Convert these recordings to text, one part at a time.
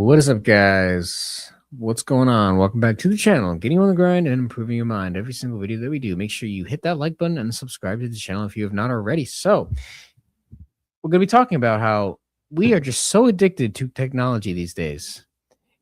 What is up, guys? What's going on? Welcome back to the channel, getting on the grind and improving your mind. Every single video that we do, make sure you hit that like button and subscribe to the channel if you have not already. So we're going to be talking about how we are just so addicted to technology these days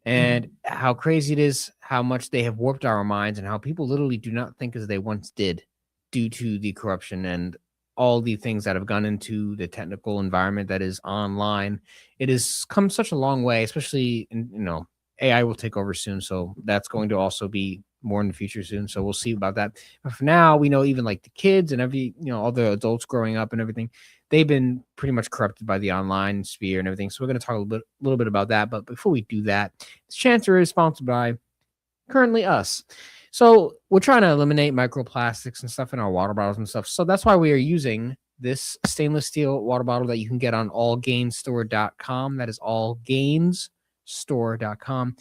and how crazy it is, how much they have warped our minds, and how people literally do not think as they once did due to the corruption and all the things that have gone into the technical environment that is online. It has come such a long way, especially in, AI will take over soon. So that's going to also be more in the future soon. So we'll see about that. But for now, we know even like the kids and all the adults growing up and everything, they've been pretty much corrupted by the online sphere and everything. So we're going to talk a little bit about that. But before we do that, this chapter is sponsored by currently us. So we're trying to eliminate microplastics and stuff in our water bottles and stuff. So that's why we are using this stainless steel water bottle that you can get on allgainstore.com. That is allgainstore.com.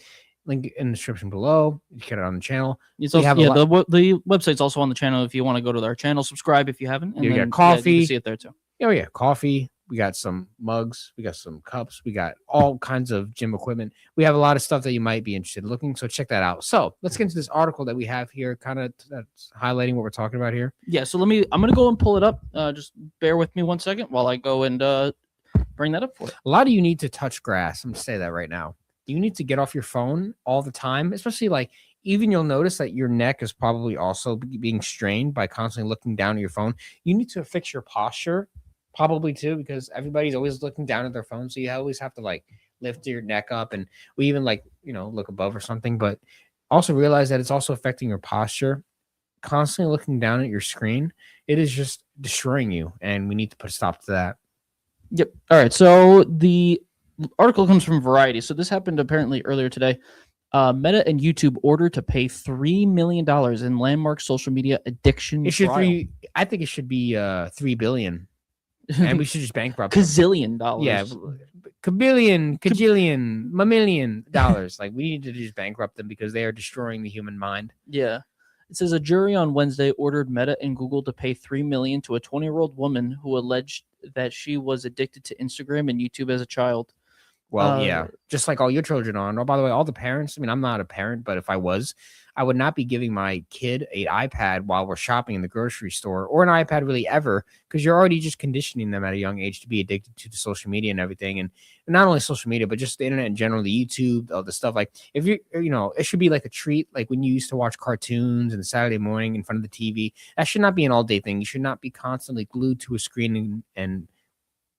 Link in the description below. You can get it on the channel. It's also, the website's also on the channel if you want to go to our channel, subscribe if you haven't. And you got coffee. You can see it there too. Oh yeah, coffee. We got some mugs. We got some cups. We got all kinds of gym equipment. We have a lot of stuff that you might be interested in looking. So check that out. So let's get into this article that we have here, kind of that's highlighting what we're talking about here. Yeah. So I'm going to go and pull it up. Just bear with me 1 second while I go and bring that up for you. A lot of you need to touch grass. I'm going to say that right now. You need to get off your phone all the time, especially like even you'll notice that your neck is probably also being strained by constantly looking down at your phone. You need to fix your posture. Probably too, because everybody's always looking down at their phone. So you always have to like lift your neck up, and we even look above or something. But also realize that it's also affecting your posture. Constantly looking down at your screen, it is just destroying you, and we need to put a stop to that. Yep. All right. So the article comes from Variety. So this happened apparently earlier today. Meta and YouTube ordered to pay $3 million in landmark social media addiction. I think it should be $3 billion. And we should just bankrupt $1 gazillion. Yeah, kajillion, $1,000,000. Like we need to just bankrupt them because they are destroying the human mind. Yeah. It says a jury on Wednesday ordered Meta and Google to pay $3 million to a 20-year-old woman who alleged that she was addicted to Instagram and YouTube as a child. Well, yeah, just like all your children are. Oh, by the way, all the parents, I mean, I'm not a parent, but if I was, I would not be giving my kid an iPad while we're shopping in the grocery store, or an iPad really ever, because you're already just conditioning them at a young age to be addicted to the social media and everything. And not only social media, but just the internet in general, the YouTube, all the stuff. Like if it should be like a treat, like when you used to watch cartoons and Saturday morning in front of the TV. That should not be an all-day thing. You should not be constantly glued to a screen and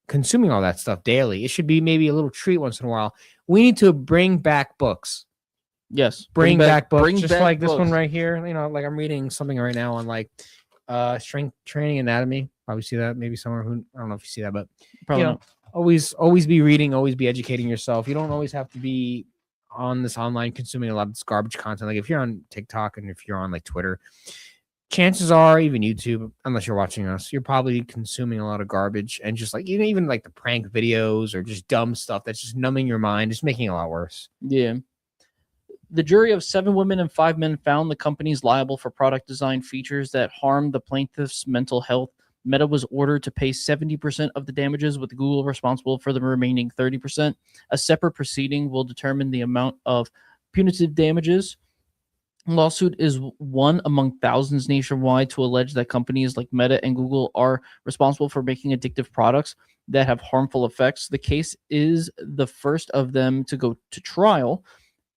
consuming all that stuff daily. It should be maybe a little treat once in a while. We need to bring back books. Yes, bring back books, just like this one right here. Like I'm reading something right now on like strength training anatomy. Probably see that maybe somewhere. I don't know if you see that, but probably always be reading, always be educating yourself. You don't always have to be on this online consuming a lot of this garbage content. Like if you're on TikTok and if you're on like Twitter, chances are, even YouTube, unless you're watching us, you're probably consuming a lot of garbage and just like even like the prank videos or just dumb stuff that's just numbing your mind, just making it a lot worse. Yeah. The jury of 7 women and 5 men found the companies liable for product design features that harmed the plaintiff's mental health. Meta was ordered to pay 70% of the damages, with Google responsible for the remaining 30%. A separate proceeding will determine the amount of punitive damages. Lawsuit is one among thousands nationwide to allege that companies like Meta and Google are responsible for making addictive products that have harmful effects. The case is the first of them to go to trial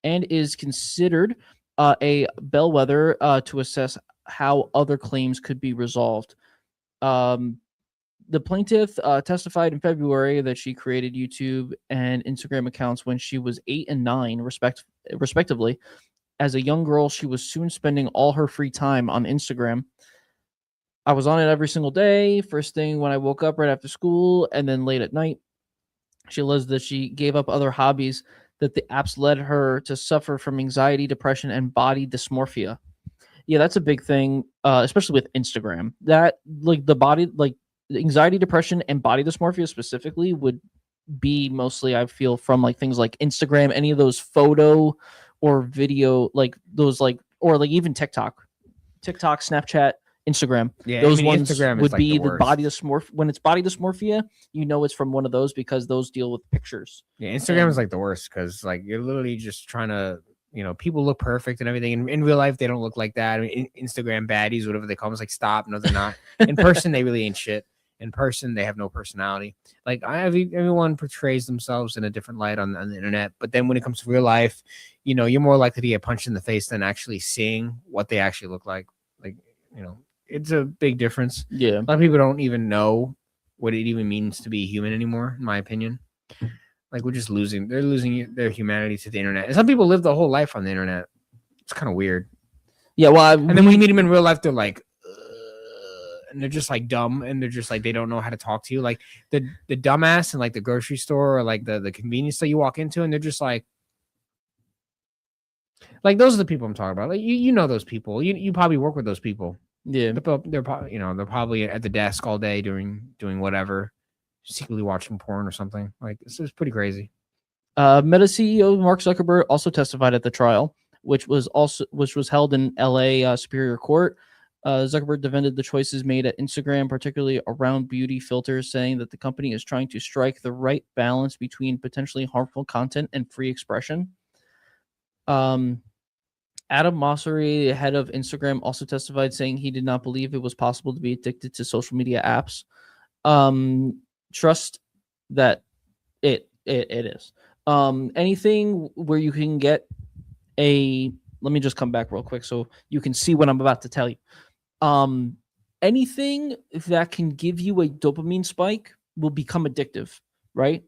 and is considered a bellwether to assess how other claims could be resolved. The plaintiff testified in February that she created YouTube and Instagram accounts when she was 8 and 9, respectively. As a young girl, she was soon spending all her free time on Instagram. I was on it every single day, first thing when I woke up right after school, and then late at night. She alleged that she gave up other hobbies, that the apps led her to suffer from anxiety, depression, and body dysmorphia. Yeah, that's a big thing, especially with Instagram. That like the body, like anxiety, depression, and body dysmorphia specifically would be mostly, I feel, from like things like Instagram, any of those photo or video, like those like, or like even TikTok, Snapchat, Instagram. Yeah, Those I mean, ones Instagram is would like be the the worst. body dysmorphia. When it's body dysmorphia, you know it's from one of those because those deal with pictures. Yeah, Instagram is And- like the worst because like you're literally just trying to, people look perfect and everything. In real life, they don't look like that. I mean, Instagram baddies, whatever they call them, it's like stop. No, they're not. In person, they really ain't shit. In person, they have no personality. Like everyone portrays themselves in a different light on the internet, but then when it comes to real life, you're more likely to get punched in the face than actually seeing what they actually look like. Like, it's a big difference. yeah. A lot of people don't even know what it even means to be human anymore, in my opinion. Like they're losing their humanity to the internet. And some people live the whole life on the internet. It's kind of weird. Yeah. Well, And then when you meet them in real life, they're like, and they're just like dumb, and they're just like they don't know how to talk to you. Like the dumbass in like the grocery store or like the convenience store you walk into, and they're just like those are the people I'm talking about. Like you know those people. You probably work with those people. yeah. They're probably at the desk all day doing whatever, secretly watching porn or something. Like this is pretty crazy. Meta CEO Mark Zuckerberg also testified at the trial, which was held in L.A. Superior Court. Zuckerberg defended the choices made at Instagram, particularly around beauty filters, saying that the company is trying to strike the right balance between potentially harmful content and free expression. Adam Mosseri, head of Instagram, also testified, saying he did not believe it was possible to be addicted to social media apps. Trust that it is. Anything where you can get let me just come back real quick so you can see what I'm about to tell you. Anything that can give you a dopamine spike will become addictive, right?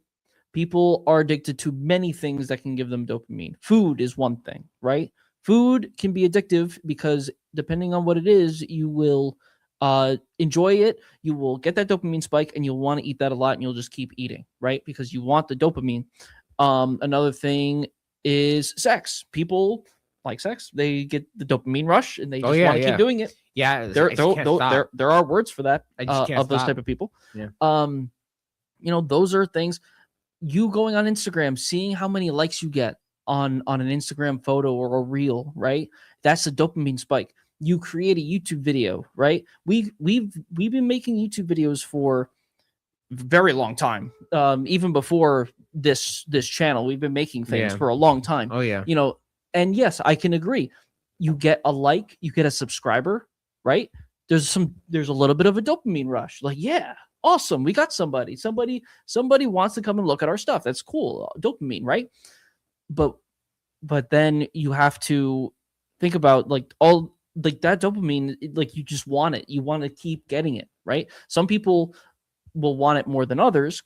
People are addicted to many things that can give them dopamine. Food is one thing, right? Food can be addictive because depending on what it is, you will enjoy it. You will get that dopamine spike and you'll want to eat that a lot and you'll just keep eating, right? Because you want the dopamine. Another thing is sex. People like sex. They get the dopamine rush and they just want to keep doing it. Yeah, There are words for that of those type of people. Yeah. Those are things. You going on Instagram, seeing how many likes you get on an Instagram photo or a reel, right? That's a dopamine spike. You create a YouTube video, right? We've been making YouTube videos for a very long time. Even before this channel, we've been making things for a long time. Oh yeah. And yes, I can agree. You get a like, you get a subscriber, right? There's a little bit of a dopamine rush. Like, yeah, awesome. We got somebody wants to come and look at our stuff. That's cool. Dopamine, right? But then you have to think about like all like that dopamine, like you just want it. You want to keep getting it, right? Some people will want it more than others.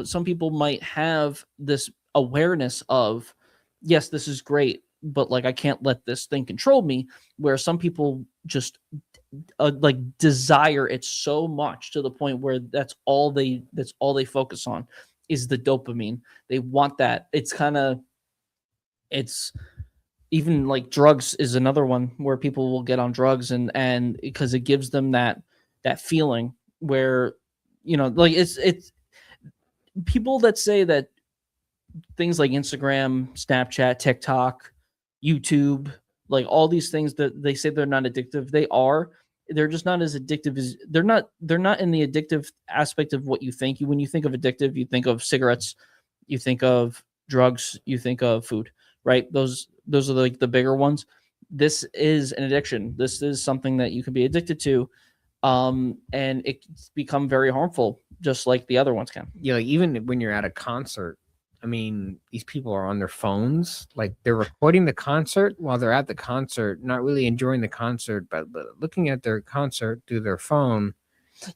Some people might have this awareness of, yes, this is great, but like I can't let this thing control me, where some people just like desire it so much to the point where that's all they focus on is the dopamine. They want that. It's even like drugs is another one where people will get on drugs and because it gives them that feeling where like it's people that say that things like Instagram, Snapchat, TikTok, YouTube, like all these things that they say they're not addictive, they're just not as addictive as they're not in the addictive aspect of what you think. When you think of addictive, you think of cigarettes, you think of drugs, you think of food, right? Those are like the bigger ones. This is an addiction. This is something that you can be addicted to. And it's become very harmful, just like the other ones can. Yeah, like even when you're at a concert, I mean, these people are on their phones, like they're recording the concert while they're at the concert, not really enjoying the concert, but looking at their concert through their phone.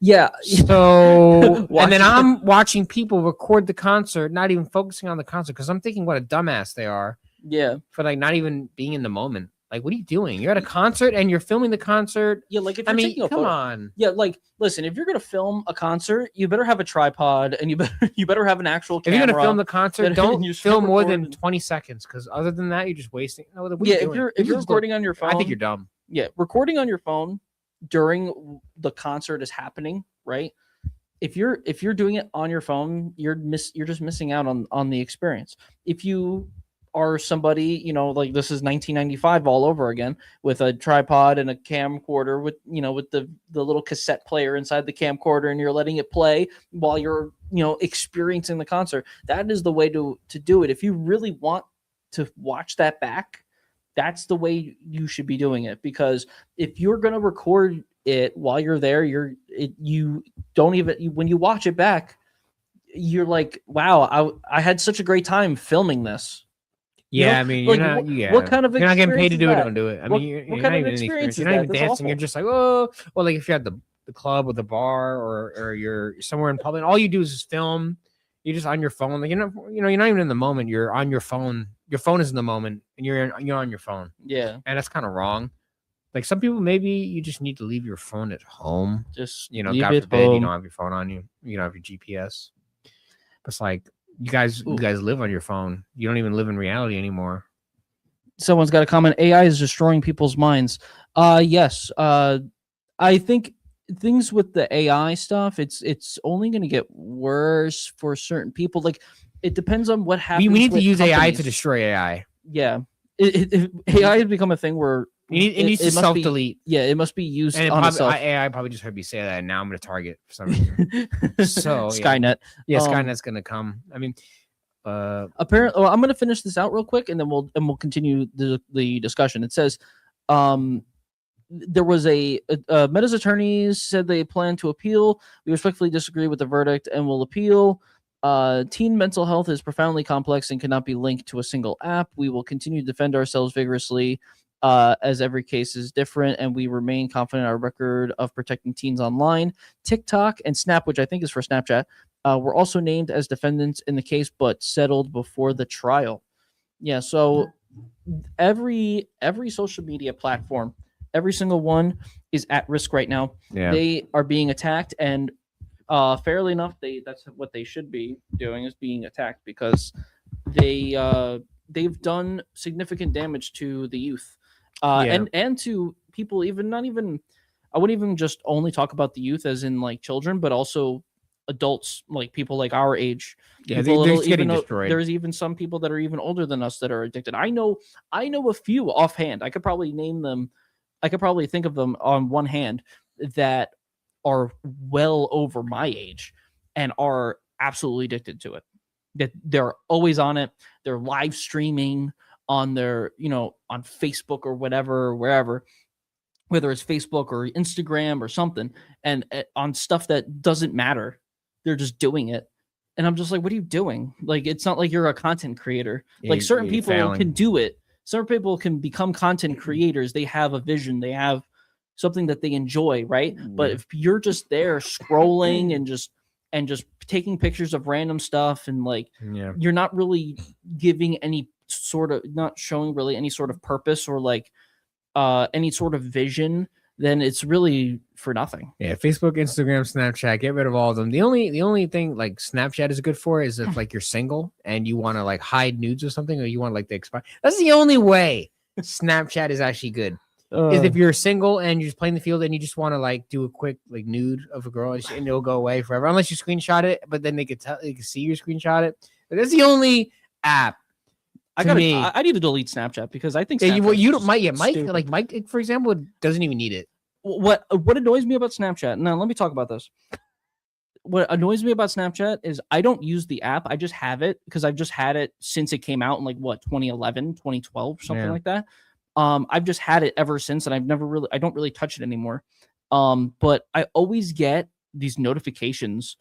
Yeah. So, and then I'm watching people record the concert, not even focusing on the concert because I'm thinking what a dumbass they are. Yeah. For like not even being in the moment. Like, what are you doing? You're at a concert and you're filming the concert. Yeah, like if you're taking a come photo. on. Yeah, like listen, if you're gonna film a concert, you better have a tripod and you better have an actual camera. If you're gonna film the concert, don't film more than 20 seconds because other than that, you're just wasting. No, what yeah, if you're recording on your phone, I think you're dumb. Yeah, recording on your phone during the concert is happening, right? If you're doing it on your phone, you're just missing out on the experience. If you are somebody, like this is 1995 all over again with a tripod and a camcorder with, with the little cassette player inside the camcorder, and you're letting it play while you're, experiencing the concert. That is the way to do it. If you really want to watch that back, that's the way you should be doing it. Because if you're going to record it while you're there, you don't even, when you watch it back, you're like, wow, I had such a great time filming this. Yeah, I mean, you're not. What kind of you're not getting paid to do it. that? Don't do it. I What- mean, you're what not kind of even in the experience experience. is You're not that? even That's dancing. You're awful. just like, oh, well, like if you're at the club or the bar, or you're somewhere in public, all you do is just film. You're just on your phone. Like you're not even in the moment. You're on your phone. Your phone is in the moment, and you're on your phone. Yeah, And that's kind of wrong. Like some people, maybe you just need to leave your phone at home. just God leave it forbid, home. you don't have your phone on you. You don't have your GPS. It's like you guys live on your phone. You don't even live in reality anymore. Someone's got a comment. AI is destroying people's minds. Yes. I think things with the AI stuff, it's only going to get worse for certain people. Like it depends on what happens. We need to with use AI companies. to destroy AI. Yeah, AI has become a thing where it needs to self delete. Yeah, it must be used and on itself. AI probably just heard me say that, and now I'm going to target for some reason. So Skynet. Yeah, Skynet's going to come. I mean, apparently, I'm going to finish this out real quick, and then we'll continue the discussion. It says, there was Meta's attorneys said they plan to appeal. We respectfully disagree with the verdict and will appeal. Teen mental health is profoundly complex and cannot be linked to a single app. We will continue to defend ourselves vigorously, as every case is different, and we remain confident in our record of protecting teens online. TikTok and Snap, which I think is for Snapchat, were also named as defendants in the case, but settled before the trial. Yeah, so every social media platform, every single one is at risk right now. Yeah. They are being attacked, and fairly enough, that's what they should be doing, is being attacked, because they've done significant damage to the youth, and to people. I wouldn't even just only talk about the youth as in like children, but also adults, like people like our age. Yeah, they're getting destroyed. There's even some people that are even older than us that are addicted. I know a few offhand. I could probably name them. I could probably think of them on one hand that are well over my age and are absolutely addicted to it. That they're always on it. They're live streaming on their, on Facebook or whatever, or wherever, whether it's Facebook or Instagram or something, and on stuff that doesn't matter. They're just doing it. And I'm just like, what are you doing? Like, it's not like you're a content creator. Like certain people can do it. Certain people can become content creators. They have a vision. They have something that they enjoy, right? But if you're just there scrolling and just taking pictures of random stuff, and like you're not really giving any sort of, not showing really any sort of purpose or like any sort of vision, then it's really for nothing. Yeah, Facebook, Instagram, Snapchat, get rid of all of them. The only thing like Snapchat is good for is if like you're single and you want to like hide nudes or something, or you want like the expire. That's the only way Snapchat is actually good. Is if you're single and you're just playing the field and you just want to like do a quick like nude of a girl, and it'll go away forever unless you screenshot it. But then they can see you screenshot it. But that's the only app. I need to delete Snapchat because I think Mike, for example, doesn't even need it. What annoys me about Snapchat? Now let me talk about this. What annoys me about Snapchat is I don't use the app. I just have it because I've just had it since it came out in like 2011, 2012, something like that. I've just had it ever since, and I don't really touch it anymore. But I always get these notifications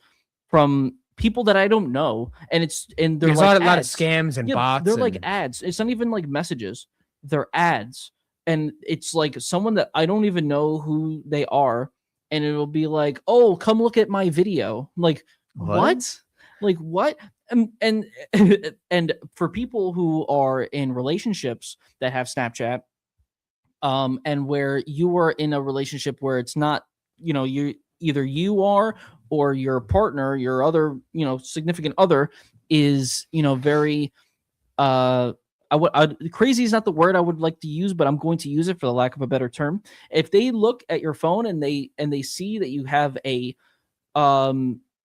from people that I don't know, and there's like a lot of scams and bots. They're like ads. It's not even like messages. They're ads. And it's like someone that I don't even know who they are, and it'll be like, "Oh, come look at my video." Like, what? Like, what? And for people who are in relationships that have Snapchat, and where you are in a relationship where it's not, you either you are or your partner, your other, significant other is, very crazy is not the word I would like to use, but I'm going to use it for the lack of a better term. If they look at your phone and they see that you have a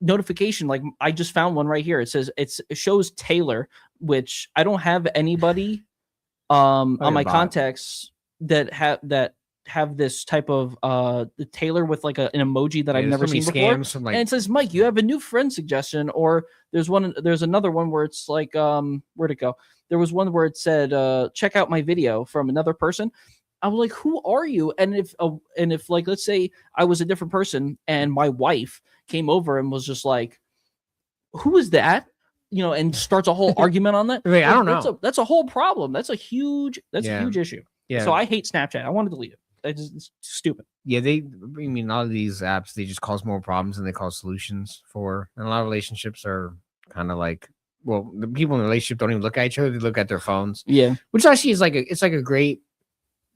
notification, like I just found one right here. It says it shows Taylor which I don't have anybody Oh, on your my bot. contacts that have this type of the Taylor with like an emoji that Yeah, I've there's never so many seen before. scams from And like it says, Mike, you have a new friend suggestion, or there's another one where it's like where'd it go? There was one where it said check out my video from another person. I was like, who are you? And if like let's say I was a different person and my wife came over and was just like, who is that? You know, and starts a whole argument on that. Wait, I Like, don't know. That's a whole problem. That's a huge Yeah. issue. Yeah. So I hate Snapchat. I want to delete it. It's stupid. Yeah, I mean, a lot of these apps, they just cause more problems than they cause solutions for. And a lot of relationships are kind of like, well, the people in the relationship don't even look at each other; they look at their phones. Yeah. Which actually is it's like a great,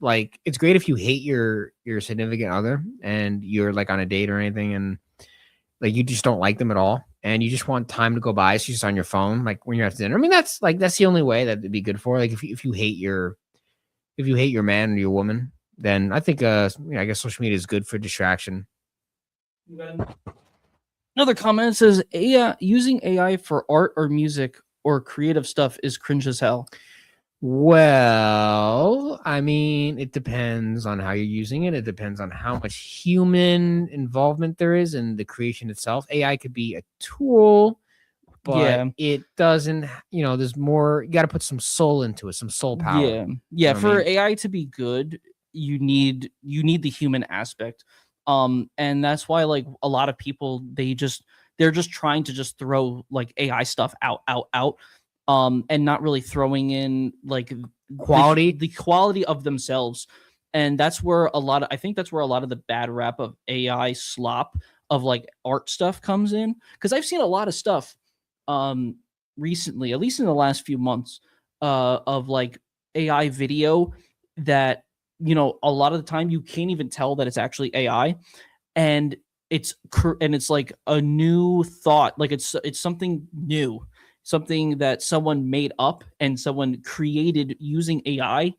like, it's great if you hate your significant other and you're like on a date or anything, and like you just don't like them at all, and you just want time to go by. So you're just on your phone, like when you're at dinner. I mean, that's the only way that it'd be good for. Like if you hate your man or your woman, then I think I guess social media is good for distraction. Another comment says AI using AI for art or music or creative stuff is cringe as hell. Well, I mean, it depends on how you're using it. It depends on how much human involvement there is in the creation itself. AI could be a tool, but it doesn't, there's more, you got to put some soul into it, some soul power. Yeah. You know For what I mean? AI to be good, you need the human aspect. And that's why like a lot of people they're just trying to just throw like AI stuff out and not really throwing in like Quality. the quality of themselves. And that's where I think that's where a lot of the bad rap of AI slop of like art stuff comes in, because I've seen a lot of stuff recently, at least in the last few months, of like AI video that, you know, a lot of the time you can't even tell that it's actually AI, and it's like a new thought, like it's something new, something that someone made up and someone created using AI.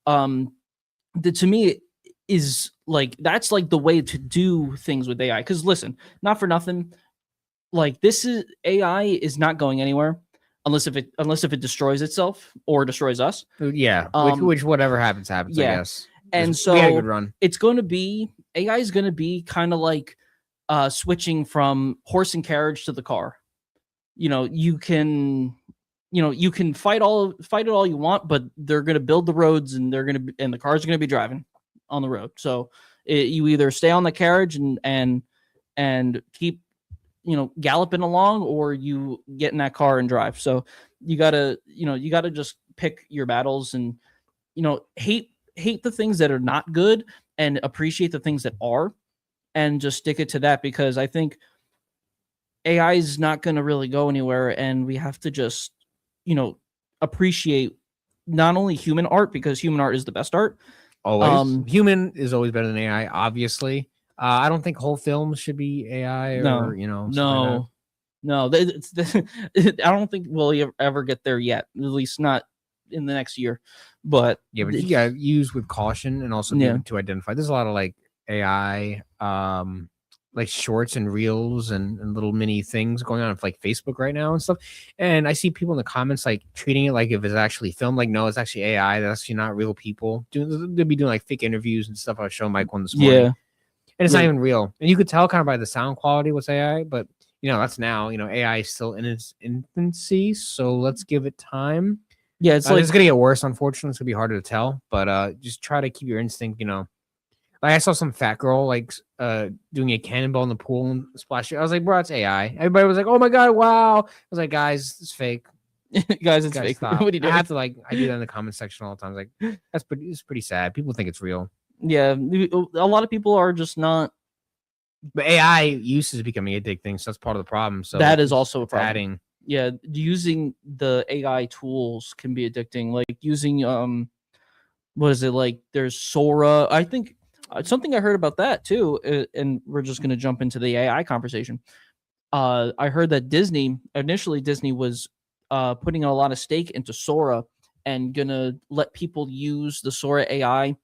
That to me is like, that's like the way to do things with AI. Because listen, not for nothing, like this is AI is not going anywhere unless if it destroys itself or destroys us. Yeah, which whatever happens, I guess. And we had a so good run. it's going to be, AI is going to be kind of like switching from horse and carriage to the car. You know, you can fight it all you want, but they're going to build the roads, and the cars are going to be driving on the road. So you either stay on the carriage and keep, you know, galloping along, or you get in that car and drive. So you gotta just pick your battles, and, you know, hate the things that are not good and appreciate the things that are, and just stick it to that, because I think AI is not going to really go anywhere, and we have to just, you know, appreciate not only human art, because human art is the best art. Always. Human is always better than AI, obviously. I don't think whole films should be AI or, no. I don't think we'll ever get there yet, at least not in the next year. But yeah, but you gotta use with caution and also be able to identify. There's a lot of like AI, like shorts and reels and little mini things going on with like Facebook right now and stuff. And I see people in the comments like treating it like if it's actually filmed. Like, no, it's actually AI. That's actually not real people. They'll be doing like fake interviews and stuff. I was showing Mike one this morning. Yeah. And it's not even real. And you could tell kind of by the sound quality what's AI, but that's now, AI is still in its infancy. So let's give it time. Yeah, it's it's gonna get worse, unfortunately. It's gonna be harder to tell, but just try to keep your instinct, Like I saw some fat girl like doing a cannonball in the pool and splashing. I was like, bro, it's AI. Everybody was like, oh my god, wow. I was like, guys, it's fake. Guys, it's fake. Stop. What are you doing? I have to I do that in the comment section all the time. Like, it's pretty sad. People think it's real. Yeah, a lot of people are just not. But AI use is becoming a big thing, so that's part of the problem. So that is also a problem. Adding. Yeah, using the AI tools can be addicting. Like using what is it, like there's Sora. I think something I heard about that too, and we're just gonna jump into the AI conversation. I heard that Disney was putting a lot of stake into Sora and gonna let people use the Sora AI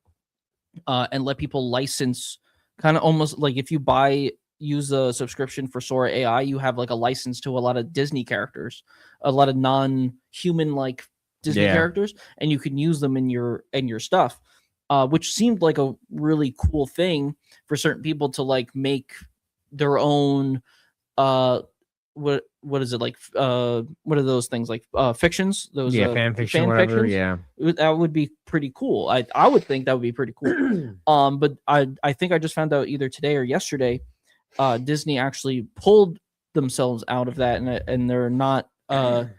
and let people license, kind of almost like if you buy use a subscription for Sora AI, you have like a license to a lot of Disney characters, a lot of non-human like Disney Yeah. characters, and you can use them in your stuff, which seemed like a really cool thing for certain people to like make their own what is it like what are those things like fictions, those fan fiction, fan whatever. fictions? Yeah. That would be pretty cool. I would think that would be pretty cool. But I think I just found out either today or yesterday, Disney actually pulled themselves out of that, and they're not going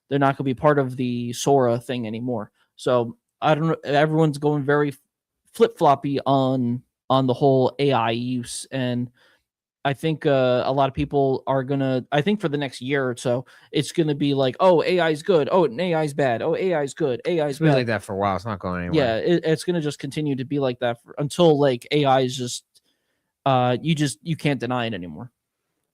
to be part of the Sora thing anymore. So I don't know, everyone's going very flip-floppy on the whole AI use, and I think a lot of people are gonna. I think for the next year or so, it's gonna be like, oh, AI is good. Oh, and AI is bad. Oh, AI is good. AI is It's been bad. like that for a while. It's not going anywhere. Yeah, it's gonna just continue to be like that until like AI is just, you can't deny it anymore.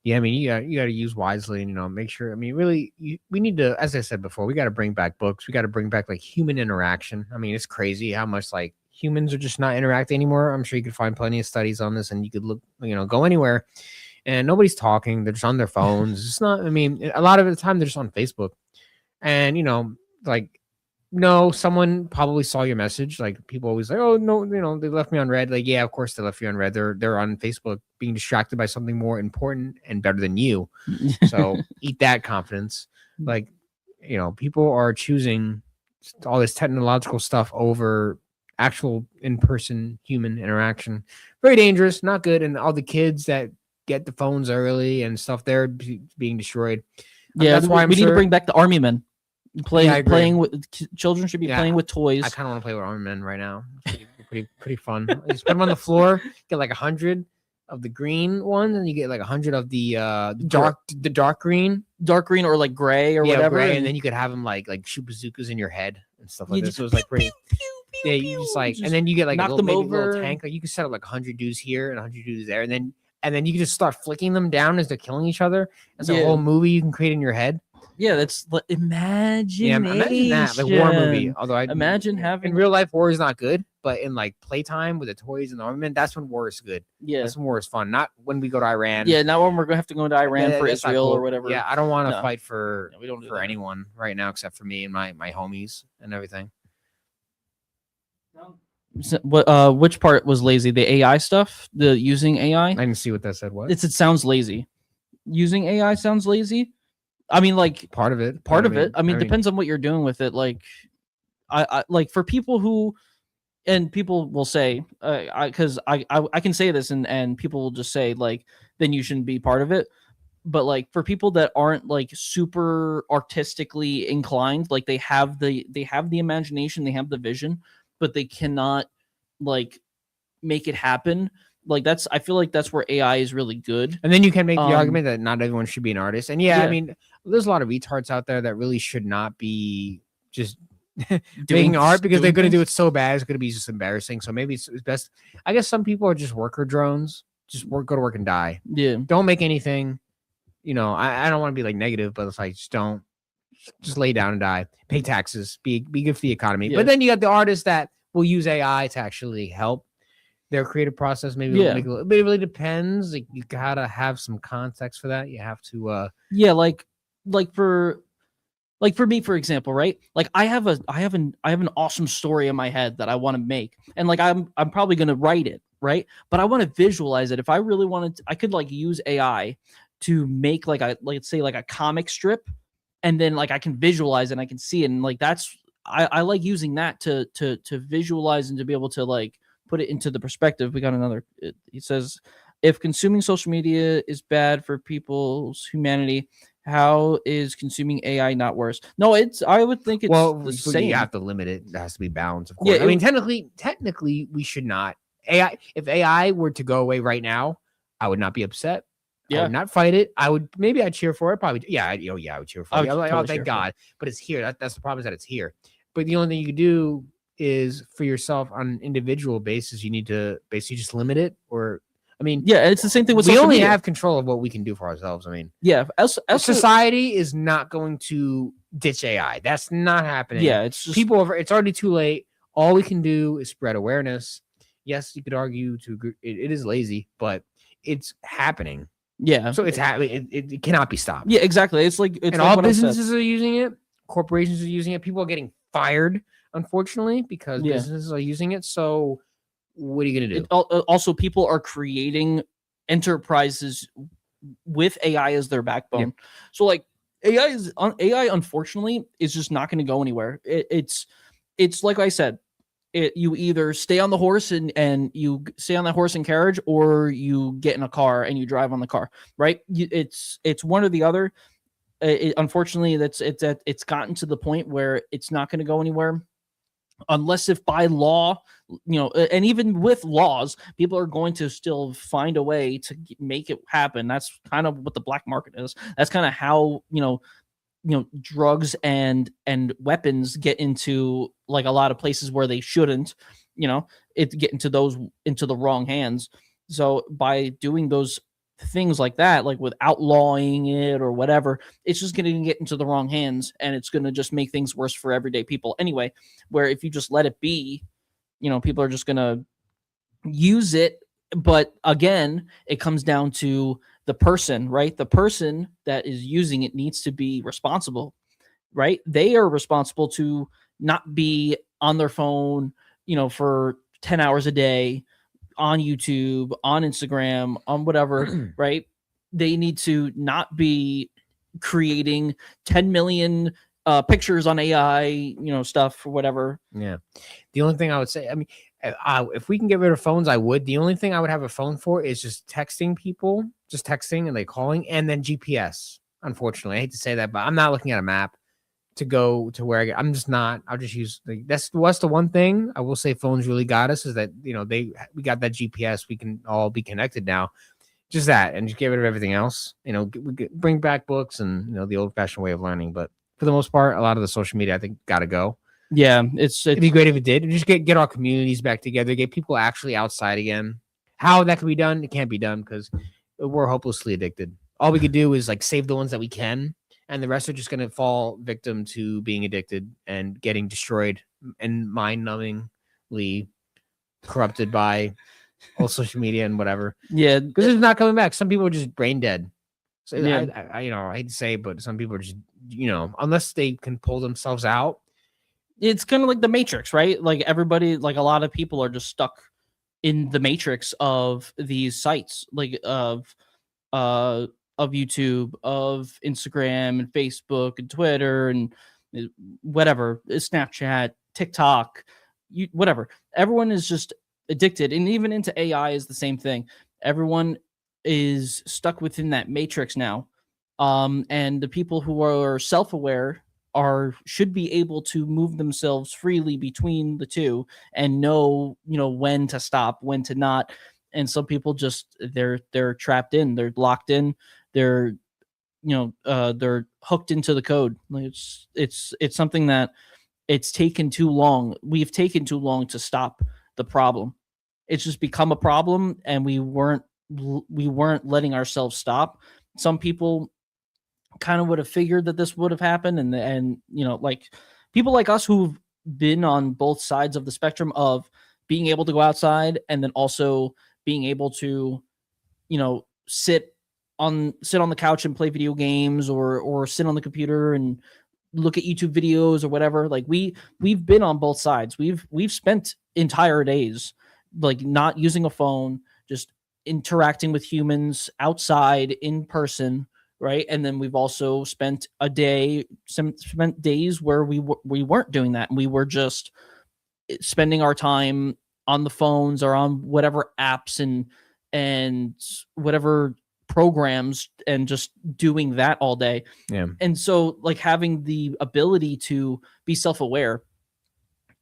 Yeah, I mean, you got to use wisely and make sure. I mean, really, we need to, as I said before, we got to bring back books. We got to bring back like human interaction. I mean, it's crazy how much like humans are just not interacting anymore. I'm sure you could find plenty of studies on this, and you could look, go anywhere, and nobody's talking. They're just on their phones. It's not. I mean, a lot of the time they're just on Facebook, and like. No, someone probably saw your message. Like people always like, oh no, they left me on red. Like, yeah, of course they left you on red. They're on Facebook being distracted by something more important and better than you. So eat that confidence. Like, people are choosing all this technological stuff over actual in-person human interaction. Very dangerous, not good. And all the kids that get the phones early and stuff, they're being destroyed. Yeah, that's why we need to bring back the army men. Playing with children should be playing with toys. I kind of want to play with army men right now. Pretty fun. You just put them on the floor, get like 100 of the green ones, and you get like 100 of the dark green or like gray or whatever. Gray, and then you could have them like shoot bazookas in your head and stuff like this. So it was like pretty. Yeah, you just like, and then you get like a little tank. Like you can set up like 100 dudes here and 100 dudes there, and then you can just start flicking them down as they're killing each other. It's a whole movie you can create in your head. Yeah, that's imagination. Yeah, imagine that, like war movie. Although I imagine having in real life war is not good, but in like playtime with the toys and the armament, that's when war is good. Yeah, that's when war is fun. Not when we go to Iran. Yeah, not when we're gonna have to go into Iran for Israel or whatever. Yeah, I don't want to fight for we don't for anyone right now except for me and my homies and everything. Which part was lazy? The AI stuff, the using AI. I didn't see what that said. What? It sounds lazy. Using AI sounds lazy. I mean, like part of it. I mean, depends on what you're doing with it. Like, I like for people who, and people will say, because I can say this and people will just say like, then you shouldn't be part of it. But like for people that aren't like super artistically inclined, like they have the imagination, they have the vision, but they cannot like make it happen. Like I feel like that's where AI is really good. And then you can make the argument that not everyone should be an artist. And yeah, I mean, there's a lot of retards out there that really should not be just making art because they're going to do it so bad. It's going to be just embarrassing. So maybe it's best. I guess some people are just worker drones. Just go to work and die. Yeah. Don't make anything. I don't want to be like negative, but it's like just lay down and die. Pay taxes. Be good for the economy. Yeah. But then you got the artists that will use AI to actually help their creative process. Maybe but it really depends. Like you gotta have some context for that. You have to like for me, for example, right? Like I have an awesome story in my head that I want to make, and like I'm probably gonna write it, right? But I want to visualize it. If I really wanted to, I could like use AI to make like let's say like a comic strip, and then like I can visualize it and I can see it, and like that's I like using that to visualize and to be able to like put it into the perspective. We got another. He says, if consuming social media is bad for people's humanity, how is consuming AI not worse? No, I would think it's the same. You have to limit it. There has to be balance, of course. Yeah, I mean, technically, we should not. If AI were to go away right now, I would not be upset. Yeah. I would not fight it. I'd cheer for it. Probably. Yeah. I would cheer for it. I'm like, oh, thank God. But it's here. That's the problem, is that it's here. But the only thing you can do is for yourself on an individual basis, you need to basically just limit it. Or, I mean, yeah, it's the same thing with we only have control of what we can do for ourselves. I mean, yeah, society is not going to ditch AI. That's not happening. Yeah, it's just it's already too late. All we can do is spread awareness. Yes, you could argue it is lazy, but it's happening. Yeah. So it's happening. It cannot be stopped. Yeah, exactly. It's like and like all what I said. businesses are using it. Corporations are using it. People are getting fired, unfortunately, because Yeah. businesses are using it. So what are you gonna do? Also, people are creating enterprises with AI as their backbone. So like AI, unfortunately, is just not going to go anywhere. It's like I said, you either stay on the horse and you stay on that horse and carriage, or you get in a car and you drive on the car, right? It's one or the other. Unfortunately, it's gotten to the point where it's not going to go anywhere unless if by law, and even with laws, people are going to still find a way to make it happen. That's kind of what the black market is. That's kind of how drugs and weapons get into like a lot of places where they shouldn't. It get into the wrong hands. So by doing those things like that, like with outlawing it or whatever, it's just going to get into the wrong hands, and it's going to just make things worse for everyday people anyway. Where if you just let it be, people are just going to use it. But again, it comes down to the person, right? The person that is using it needs to be responsible, right? They are responsible to not be on their phone, for 10 hours a day, on YouTube, on Instagram, on whatever, right? They need to not be creating 10 million pictures on AI, stuff or whatever. Yeah. The only thing I would say, I mean, if we can get rid of phones, I would. The only thing I would have a phone for is just texting people, just texting and they calling, and then GPS. Unfortunately, I hate to say that, but I'm not looking at a map to go to where I'm just not. I'll just use that's the one thing I will say phones really got us is that we got that GPS. We can all be connected now. Just that, and just get rid of everything else. Bring back books and the old fashioned way of learning. But for the most part, a lot of the social media I think got to go. Yeah, it'd be great if it did. Just get our communities back together, get people actually outside again. How that can be done, it can't be done because we're hopelessly addicted. All we could do is like save the ones that we can, and the rest are just going to fall victim to being addicted and getting destroyed and mind-numbingly corrupted by all social media and whatever. Yeah, because it's not coming back. Some people are just brain dead. So yeah. I hate to say, but some people are just unless they can pull themselves out. It's kind of like the Matrix, right? Like everybody, like a lot of people are just stuck in the matrix of these sites, like of YouTube, of Instagram and Facebook and Twitter and whatever, Snapchat, TikTok, whatever. Everyone is just addicted, and even into AI is the same thing. Everyone is stuck within that matrix now, and the people who are self-aware should be able to move themselves freely between the two and know when to stop, when to not. And some people just they're trapped in, they're locked in, they're they're hooked into the code. Like it's something that it's taken too long. We've taken too long to stop the problem. It's just become a problem, and we weren't letting ourselves stop. Some people kind of would have figured that this would have happened, and like people like us who've been on both sides of the spectrum of being able to go outside and then also being able to sit on the couch and play video games or sit on the computer and look at YouTube videos or whatever. Like we've been on both sides. We've spent entire days like not using a phone, just interacting with humans outside in person, right? And then we've also spent days where we weren't doing that, and we were just spending our time on the phones or on whatever apps and whatever programs and just doing that all day. Yeah. And so like having the ability to be self-aware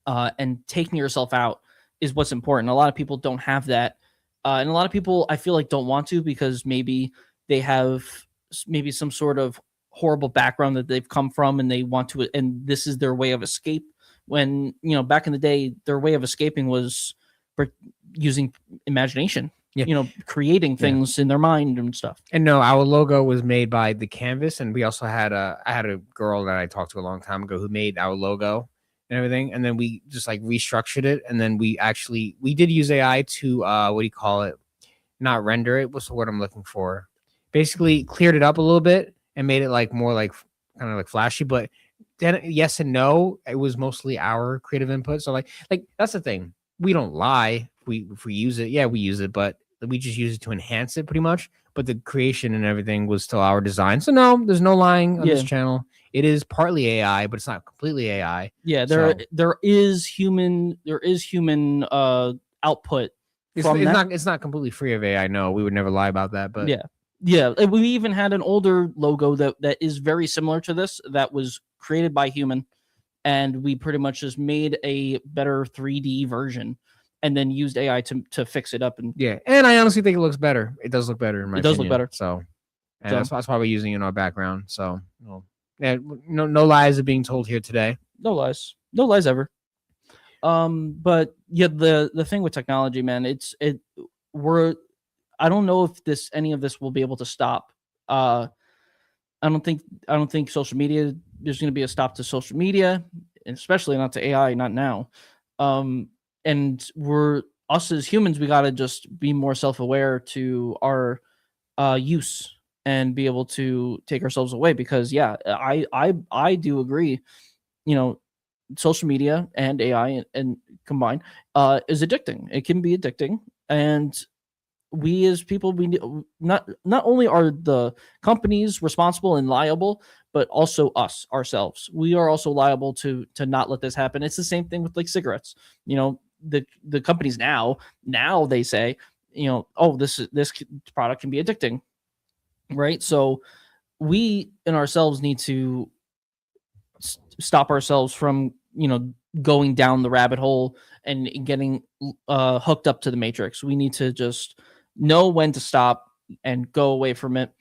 and taking yourself out is what's important. A lot of people don't have that. And a lot of people I feel like don't want to, because maybe they have some sort of horrible background that they've come from, and they want to, and this is their way of escape. When back in the day, their way of escaping was using imagination, creating things in their mind and stuff. And no, our logo was made by the canvas, and we also had I had a girl that I talked to a long time ago who made our logo and everything, and then we just like restructured it, and then we did use AI to what do you call it? not render it. What's the word I'm looking for? Basically cleared it up a little bit and made it like more like kind of like flashy, but then yes and no, it was mostly our creative input. So like that's the thing. We don't lie. If we use it, yeah, we use it, but we just use it to enhance it pretty much. But the creation and everything was still our design. So no, there's no lying on this channel. It is partly AI, but it's not completely AI. Yeah, there is human output. It's not completely free of AI. No, we would never lie about that. But yeah, we even had an older logo that is very similar to this that was created by human, and we pretty much just made a better 3D version and then used AI to fix it up. And and I honestly think it looks better. It does look better in my opinion. It does look better. So that's why we're using it in our background. So no lies are being told here today. No lies ever. But yeah, the thing with technology, man, I don't know if any of this will be able to stop. I don't think social media, there's going to be a stop to social media, and especially not to AI, not now. And us as humans, we got to just be more self-aware to our use and be able to take ourselves away, because I do agree, social media and AI and combined is addicting. It can be addicting, and we as people, we not only are the companies responsible and liable, but also us ourselves. We are also liable to not let this happen. It's the same thing with like cigarettes. The companies now they say, oh, this product can be addicting, right? So we in ourselves need to stop ourselves from going down the rabbit hole and getting hooked up to the matrix. We need to just know when to stop and go away from it,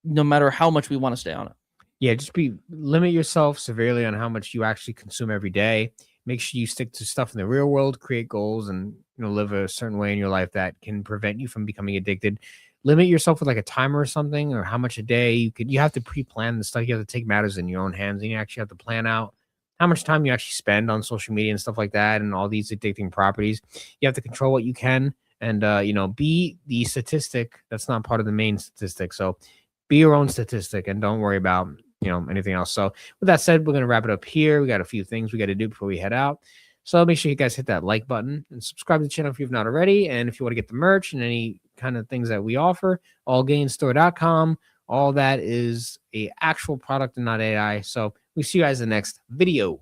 no matter how much we want to stay on it. Yeah, just limit yourself severely on how much you actually consume every day. Make sure you stick to stuff in the real world, create goals, and live a certain way in your life that can prevent you from becoming addicted. Limit yourself with like a timer or something, or how much a day you have to pre-plan the stuff. You have to take matters in your own hands, and you actually have to plan out how much time you actually spend on social media and stuff like that, and all these addicting properties. You have to control what you can, and be the statistic that's not part of the main statistic. So be your own statistic, and don't worry about anything else. So with that said, we're gonna wrap it up here. We got a few things we got to do before we head out. So make sure you guys hit that like button and subscribe to the channel if you've not already. And if you want to get the merch and any kind of things that we offer, allgainstore.com. All that is a actual product and not AI. So we see you guys in the next video.